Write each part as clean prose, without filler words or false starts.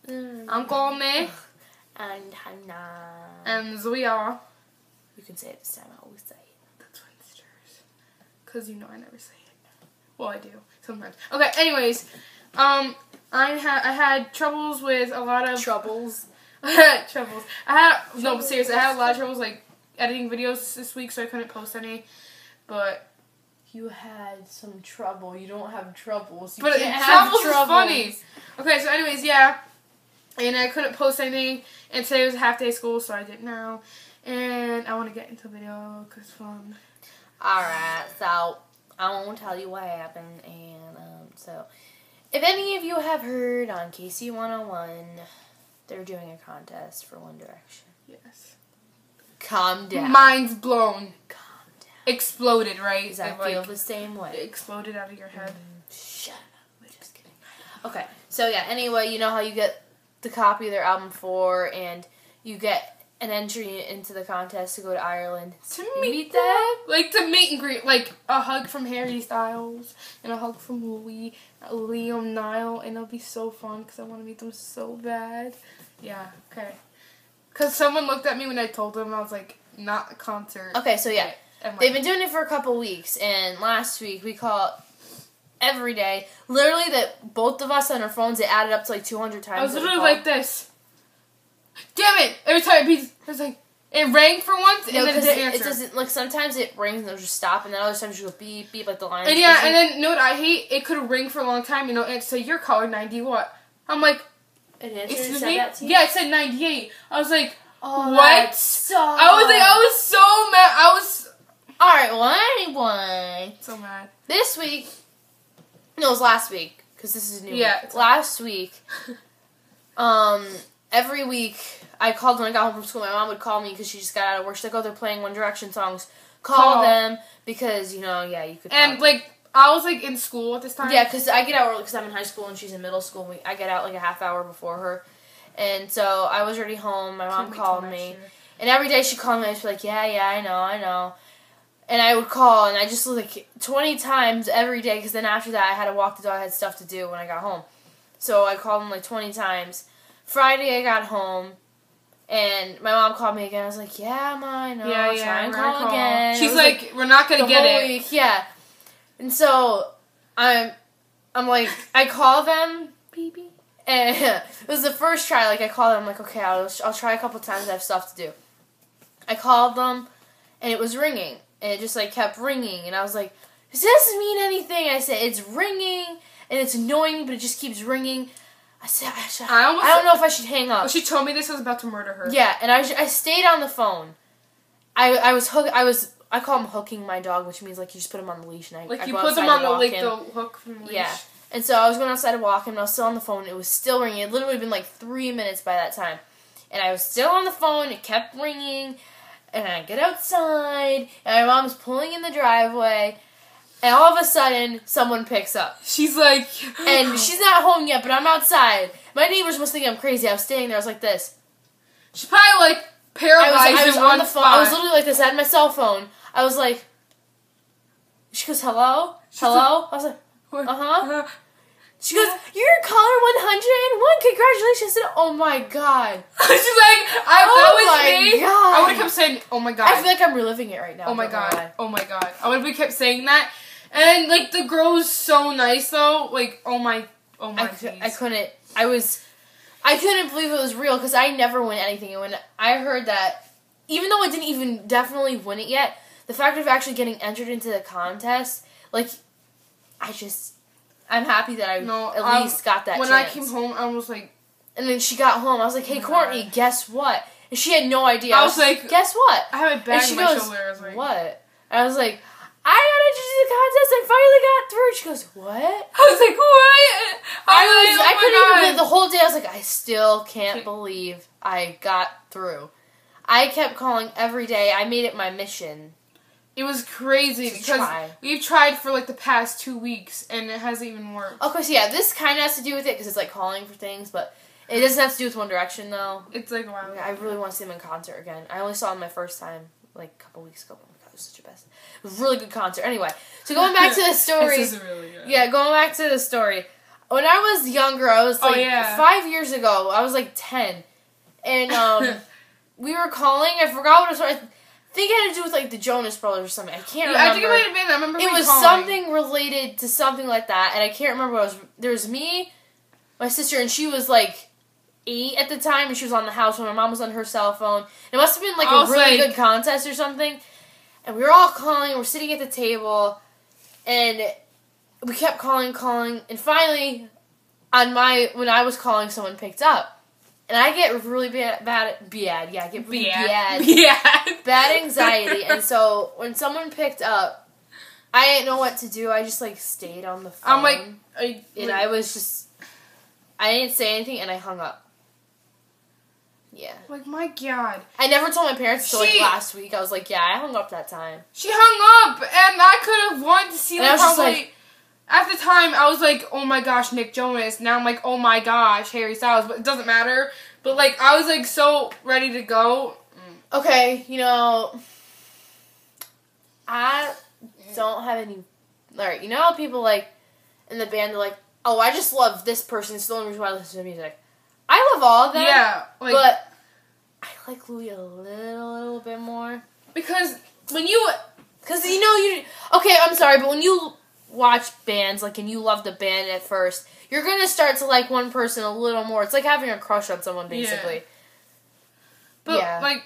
I'm Kwame. And Hannah. And Zoya. You can say it this time. I always say it. The Twinsters. Because you know I never say it. Well, I do. Sometimes. Okay, anyways. I had troubles with a lot of... Troubles? Troubles. No, but seriously, I had a lot of troubles, like, editing videos this week, so I couldn't post any. But... You had some trouble. You don't have troubles. You But can't have troubles is troubles. funny. Okay, so anyways, yeah. And I couldn't post anything. And today was a half-day school, so I did now. And I want to get into video because it's fun. Alright, so I won't tell you what happened. And so, if any of you have heard on KC 101, they're doing a contest for One Direction. Yes. Calm down. Mind's blown. Calm down. Exploded, right? Does that feel the same way? It exploded out of your head. Shut up. Just kidding. Okay, so yeah, anyway, you know how you get the copy of their album 4 and you get an entry into the contest to go to Ireland To meet them? Like, to meet and greet. Like, a hug from Harry Styles and a hug from Liam Niall. And it'll be so fun because I want to meet them so bad. Yeah, okay. Because someone looked at me when I told them. I was like, not a concert. Okay, so yeah. Like, They've been doing it for a couple weeks, and last week we called every day. Literally, that both of us on our phones, it added up to like 200 times. I was literally like this. Damn it! Every time it was like, it rang for once, and then it didn't answer. It doesn't, like, sometimes it rings and it'll just stop, and then other times you go beep, beep, like the line. And yeah, and then, you know what I hate? It could ring for a long time, you know, and say, you're caller 90 what? I'm like, it answered, excuse said me? that to you? Yeah, it said 98. I was like, Oh, what? So I was so mad. I was Alright, well, anyway. so mad. This week, no, it was last week, because this is new. Yeah. Last week, every week, I called when I got home from school. My mom would call me because she just got out of work. She's like, oh, they're playing One Direction songs. Call them, because, you know, yeah, you could And, like, I was, like, in school at this time. Yeah, because I get out early because I'm in high school and she's in middle school. I get out, like, a half hour before her. And so I was already home. My mom called me. And every day she'd call me and she'd be like, yeah, I know. And I would call, and I just, like, 20 times every day, because then after that I had to walk the dog. I had stuff to do when I got home. So I called them, like, 20 times. Friday I got home, and my mom called me again. I was like, yeah, Ma, I know. Yeah, try and call again. She's like, we're not going to get it. Week, yeah. And so I'm like, I call them, beep, and it was the first try. Like, I called them, I'm like, okay, I'll try a couple times. I have stuff to do. I called them, and it was ringing. And it just, like, kept ringing. And I was like, does this mean anything? I said, it's ringing, and it's annoying me, but it just keeps ringing. I said, I don't know if I should hang up. Well, she told me this. I was about to murder her. Yeah, and I stayed on the phone. I call them hooking my dog, which means, like, you just put him on the leash. And like, I you go put them outside on to the, walk like, him. the hook from the leash. Yeah. And so I was going outside to walk him, and I was still on the phone. It was still ringing. It had literally been, like, 3 minutes by that time. And I was still on the phone. It kept ringing. And I get outside, and my mom's pulling in the driveway, and all of a sudden, someone picks up. She's like... And she's not home yet, but I'm outside. My neighbors must think I'm crazy. I was standing there. I was like this. She's probably, like, paralyzed I was in on one the phone. spot. I was literally like this. I had my cell phone. I was like... She goes, hello? Hello? I was like, uh-huh. She goes, you're caller 101. Congratulations. I said, oh, my God. She's like, that was me. God. I would have kept saying, oh, my God. I feel like I'm reliving it right now. Oh, my God. Oh, my God. I would have kept saying that. And, like, the girl was so nice, though. Like, oh, my I couldn't believe it was real, because I never win anything. And when I heard that, even though I didn't even definitely win it yet, the fact of actually getting entered into the contest, like, I'm happy that I at least got that when chance. I came home, I was like... And then she got home. I was like, hey, Courtney, guess what? And she had no idea. I was like... Guess what? I have a bag on my shoulder. I was like... What? And I was like, I got entered into the contest. I finally got through. She goes, what? I was like, what? I couldn't even believe the whole day. I was like, I still can't believe I got through. I kept calling every day. I made it my mission. It was crazy because we've tried for like the past 2 weeks and it hasn't even worked. Okay, so yeah, this kind of has to do with it because it's like calling for things, but it doesn't have to do with One Direction though. It's like, wow. I really want to see them in concert again. I only saw them my first time like a couple weeks ago. Oh my God, it was such a best. It was a really good concert. Anyway, so going back to the story. This is really good. Yeah, going back to the story. when I was younger, I was like 5 years ago. I was like 10, and we were calling. I forgot what it was. I think it had to do with like the Jonas Brothers or something. I can't remember. I think it might have been. I remember it was calling. something related to something like that, and I can't remember what it was. There was me, my sister, and she was like 8 at the time, and she was on the house when my mom was on her cell phone. It must have been like a really good contest or something. And we were all calling. We're sitting at the table, and we kept calling, and finally, when I was calling, someone picked up. And I get really bad anxiety. And so when someone picked up, I didn't know what to do. I just like stayed on the phone. I'm like, I didn't say anything, and I hung up. Yeah. Like, my God. I never told my parents until like last week. I was like, yeah, I hung up that time. She hung up, and I could have wanted to see them probably. At the time, I was like, oh my gosh, Nick Jonas. Now I'm like, oh my gosh, Harry Styles. But it doesn't matter. But, like, I was, like, so ready to go. Okay, you know, I don't have any... Alright, you know how people, like, in the band are like, oh, I just love this person. It's the only reason why I listen to music. I love all of them. Yeah. Like, but I like Louis a little bit more. Because when you... Because, you know, you... Okay, I'm sorry, but when you watch bands, like, and you love the band at first, you're going to start to like one person a little more. It's like having a crush on someone, basically. Yeah. But, like,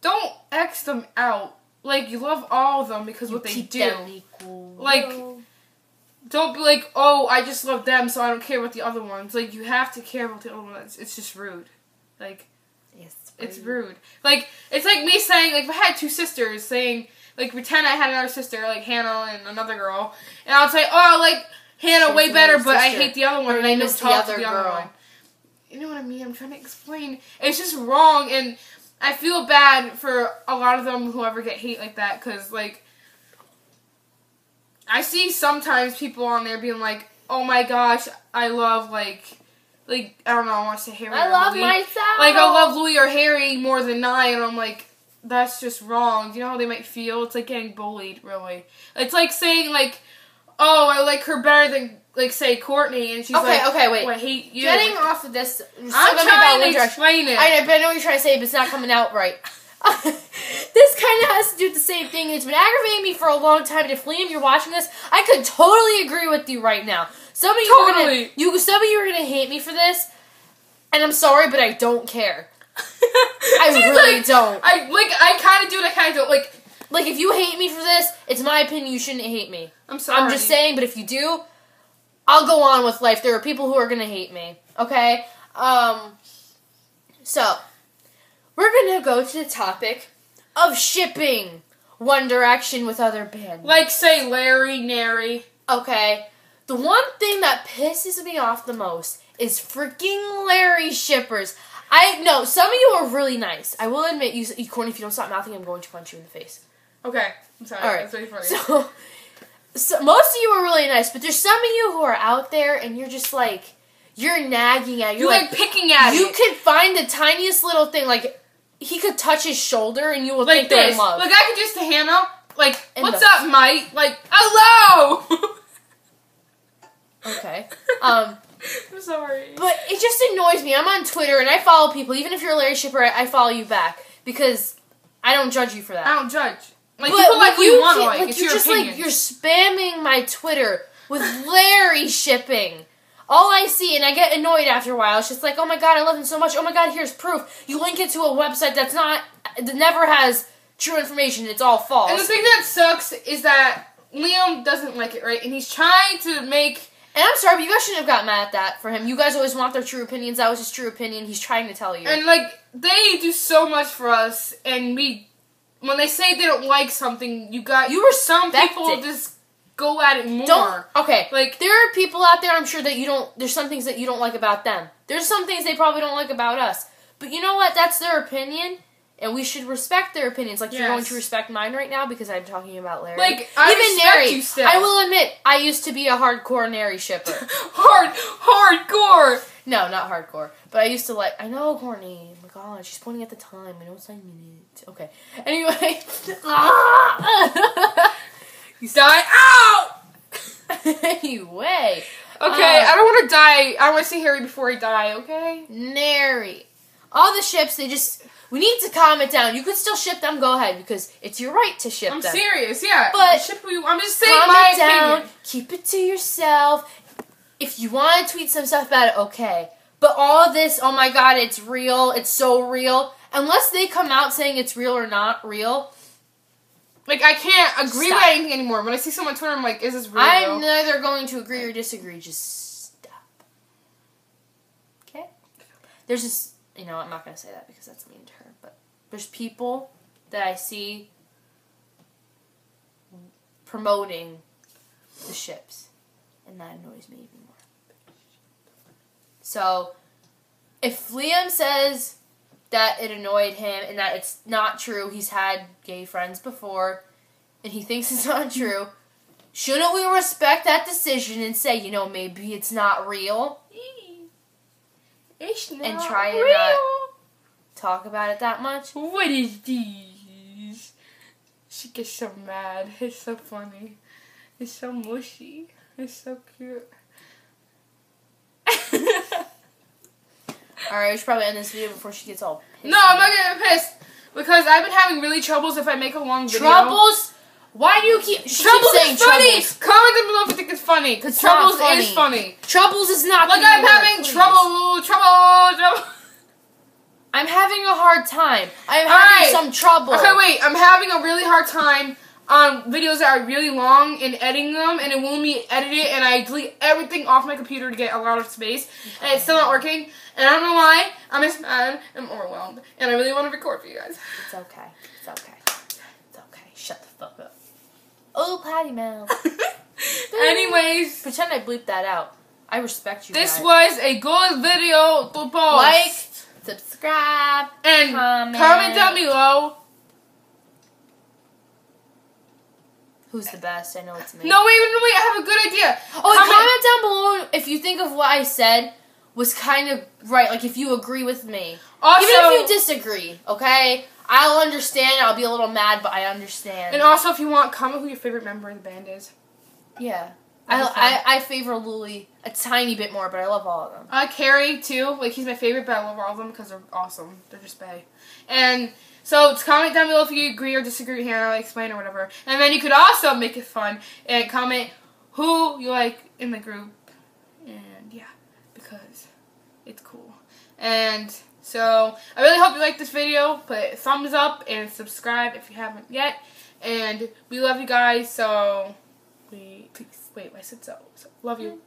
don't X them out. Like, you love all of them because what they do. Them equal. Like, don't be like, oh, I just love them, so I don't care about the other ones. Like, you have to care about the other ones. It's just rude. Like, it's rude. Like, it's like me saying, like, if I had 2 sisters saying... Like, pretend I had another sister, like Hannah and another girl, and I'll say, oh, I like Hannah way better, but I hate the other one, and I don't talk to the other one. You know what I mean? I'm trying to explain. It's just wrong, and I feel bad for a lot of them who ever get hate like that, because, like, I see sometimes people on there being like, oh my gosh, I love, like, I don't know, I want to say Harry I love myself! Like, I love Louis or Harry more than Nye, and I'm like... That's just wrong. Do you know how they might feel? It's like getting bullied, really. It's like saying, like, oh, I like her better than, like, say, Courtney, and she's like, okay, wait. Oh, I hate you. Getting off of this, I'm trying to explain it. I know what you're trying to say, but it's not coming out right. This kind of has to do with the same thing. It's been aggravating me for a long time, and if, Liam, you're watching this, I could totally agree with you right now. Some of you are gonna hate me for this, and I'm sorry, but I don't care. I really don't. I kind of do and I kind of don't. Like, if you hate me for this, it's my opinion, you shouldn't hate me. I'm sorry. I'm just saying, but if you do, I'll go on with life. There are people who are gonna hate me. Okay? So, we're gonna go to the topic of shipping One Direction with other bands. Like, say, Larry, Nary. Okay. The one thing that pisses me off the most is freaking Larry shippers. No, some of you are really nice. I will admit, you Courtney, if you don't stop mouthing, I'm going to punch you in the face. Okay. I'm sorry. All right. That's really funny. So, most of you are really nice, but there's some of you who are out there, and you're just like, you're nagging at it. You're like picking at it. You could find the tiniest little thing, like, he could touch his shoulder, and you will think they're in love. Like, I could just to Hannah, like, what's up, Mike? Like, hello! Okay. I'm sorry. But it just annoys me. I'm on Twitter, and I follow people. Even if you're a Larry shipper, I follow you back. Because I don't judge you for that. I don't judge. Like, people like you want to like. It's your opinion. Like, you're spamming my Twitter with Larry shipping. All I see, and I get annoyed after a while, it's just like, oh my god, I love him so much. Oh my god, here's proof. You link it to a website that never has true information. It's all false. And the thing that sucks is that Liam doesn't like it, right? And he's trying to make... And I'm sorry, but you guys shouldn't have got mad at that for him. You guys always want their true opinions. That was his true opinion. He's trying to tell you. And, like, they do so much for us, and when they say they don't like something, some people just go at it more. Okay, like, there are people out there, I'm sure, that there's some things that you don't like about them. There's some things they probably don't like about us. But you know what? That's their opinion. And we should respect their opinions. Like, you're going to respect mine right now because I'm talking about Larry. Like, I respect you still. I will admit, I used to be a hardcore Nary shipper. Hardcore! No, not hardcore. But I used to like... I know, Courtney. Oh my god, she's pointing at the time. I know it's 9 minutes. Okay. Anyway. You die out! Anyway. I don't want to die. I want to see Harry before I die, okay? Nary. All the ships, we need to calm it down. You could still ship them, go ahead, because it's your right to ship them. I'm serious, yeah. But I'm just saying my opinion. Keep it to yourself. If you want to tweet some stuff about it, okay. But all this, oh my god, it's real, it's so real. Unless they come out saying it's real or not real. Like, I can't agree with anything anymore. When I see someone on Twitter, I'm like, is this real? I'm neither going to agree or disagree. Just stop. Okay? There's just... You know, I'm not going to say that because that's mean to her, but there's people that I see promoting the ships, and that annoys me even more. So, if Liam says that it annoyed him and that it's not true, he's had gay friends before, and he thinks it's not true, shouldn't we respect that decision and say, you know, maybe it's not real? And try and not talk about it that much. What is these? She gets so mad. It's so funny. It's so mushy. It's so cute. Alright, we should probably end this video before she gets all pissed. No, I'm not getting pissed. Because I've been having really troubles if I make a long video. Troubles? Why do you keep saying funny? troubles? Comment down below if you think it's funny. Because Troubles is funny. Troubles is not Look, I'm having trouble. I'm having a hard time. I'm having some trouble. Okay, wait. I'm having a really hard time on videos that are really long and editing them, and it won't let me edit it, and I delete everything off my computer to get a lot of space, and it's still not working, and I don't know why. I'm just mad. I'm overwhelmed, and I really want to record for you guys. It's okay. It's okay. It's okay. Shut the fuck up. Oh, Patty Mouth. Anyways. Pretend I bleeped that out. I respect you This guys. was a good video to post. Like, subscribe, and comment down below. Who's the best? I know it's me. No, wait, I have a good idea. Comment down below if you think of what I said was kind of right. Like, if you agree with me. Also, even if you disagree, okay? I'll understand. I'll be a little mad, but I understand. And also, if you want, comment who your favorite member of the band is. Yeah. I favor Lily a tiny bit more, but I love all of them. I like Harry, too. Like, he's my favorite, but I love all of them because they're awesome. They're just bae. And so, comment down below if you agree or disagree here, and I'll explain or whatever. And then you could also make it fun and comment who you like in the group. And, yeah, because it's cool. And so, I really hope you like this video. Put a thumbs up and subscribe if you haven't yet. And we love you guys, so... Wait, I said so. Love you.